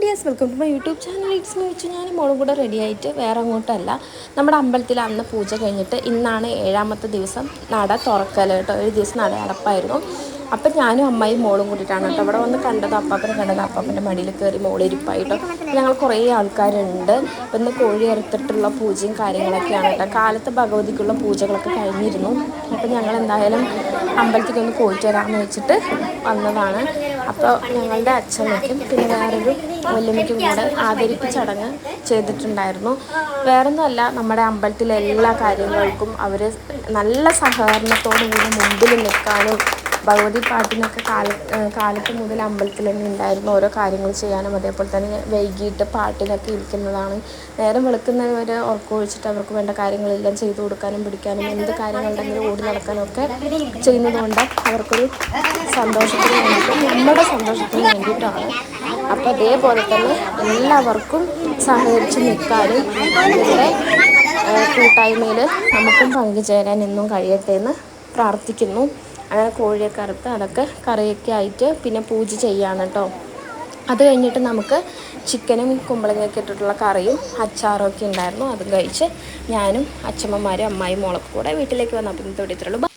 Dears, welcome to my YouTube channel. It's me വെച്ച് ഞാൻ മോളും കൂടെ റെഡി ആയിട്ട് വേറെ അങ്ങോട്ടല്ല, നമ്മുടെ അമ്പലത്തിൽ അന്ന് പൂജ കഴിഞ്ഞിട്ട് ഇന്നാണ് 7ാമത്തെ ദിവസം നട തുറക്കൽ കേട്ടോ. 7 ദിവസം നട അടപ്പായിരുന്നു. അപ്പം ഞാനും അമ്മയും മോളും കൂടിയിട്ടാണ് കേട്ടോ അവിടെ വന്ന് കണ്ടത്. അപ്പാപ്പനെ കണ്ടത്, അപ്പാപ്പൻ്റെ മടിയിൽ കയറി മോളിരിപ്പായിട്ടോ. ഞങ്ങൾ കുറേ ആൾക്കാരുണ്ട്. അപ്പം ഇന്ന് കോഴി അറുത്തിട്ടുള്ള പൂജയും കാര്യങ്ങളൊക്കെയാണ് കേട്ടോ. കാലത്ത് ഭഗവതിക്കുള്ള പൂജകളൊക്കെ കഴിഞ്ഞിരുന്നു. അപ്പം ഞങ്ങൾ എന്തായാലും അമ്പലത്തിലൊന്ന് പോയിട്ട് വരാമെന്ന് വെച്ചിട്ട് വന്നതാണ്. അപ്പോൾ ഞങ്ങളുടെ അച്ഛമ്മയ്ക്കും പിന്നെ വേറൊരു വല്യമ്മയ്ക്കും കൂടെ ആദരിപ്പ് ചടങ്ങ് ചെയ്തിട്ടുണ്ടായിരുന്നു. വേറൊന്നുമല്ല, നമ്മുടെ അമ്പലത്തിലെ എല്ലാ കാര്യങ്ങൾക്കും അവർ നല്ല സഹകരണത്തോടു കൂടി മുമ്പിൽ നിൽക്കാനും ഭഗവതി പാട്ടിനൊക്കെ കാലത്ത് മുതൽ അമ്പലത്തിൽ തന്നെ ഉണ്ടായിരുന്നു. ഓരോ കാര്യങ്ങൾ ചെയ്യാനും അതേപോലെ തന്നെ വൈകിട്ട് പാട്ടിനൊക്കെ ഇരിക്കുന്നതാണ്. നേരം വെളുക്കുന്നവരെ ഉറക്കമൊഴിച്ചിട്ട് അവർക്ക് വേണ്ട കാര്യങ്ങളെല്ലാം ചെയ്തു കൊടുക്കാനും പിടിക്കാനും എന്ത് കാര്യങ്ങളുണ്ടെങ്കിലും ഓടി നടക്കാനും ഒക്കെ ചെയ്യുന്നതുകൊണ്ട് അവർക്കൊരു സന്തോഷത്തിന് വേണ്ടിയിട്ട്, നമ്മുടെ സന്തോഷത്തിന് വേണ്ടിയിട്ടാണ്. അപ്പോൾ അതേപോലെ തന്നെ എല്ലാവർക്കും സഹകരിച്ച് നിൽക്കാനും അവരുടെ കൂട്ടായ്മയിൽ നമുക്കും പങ്കുചേരാൻ എന്നും കഴിയട്ടെ എന്ന് പ്രാർത്ഥിക്കുന്നു. അങ്ങനെ കോഴിയൊക്കെ അറുത്ത് അതൊക്കെ കറിയൊക്കെ ആയിട്ട് പിന്നെ പൂജ ചെയ്യാണ് കേട്ടോ. അത് കഴിഞ്ഞിട്ട് നമുക്ക് ചിക്കനും കുമ്പളങ്ങയൊക്കെ ഇട്ടിട്ടുള്ള കറിയും അച്ചാറും ഒക്കെ ഉണ്ടായിരുന്നു. അതും കഴിച്ച് ഞാനും അച്ഛമ്മമാരും അമ്മായും മോളൊക്കെ കൂടെ വീട്ടിലേക്ക് വന്നു. അപ്പം ഇന്നത്തെ വീഡിയോ ഇത്രയുള്ളൂ.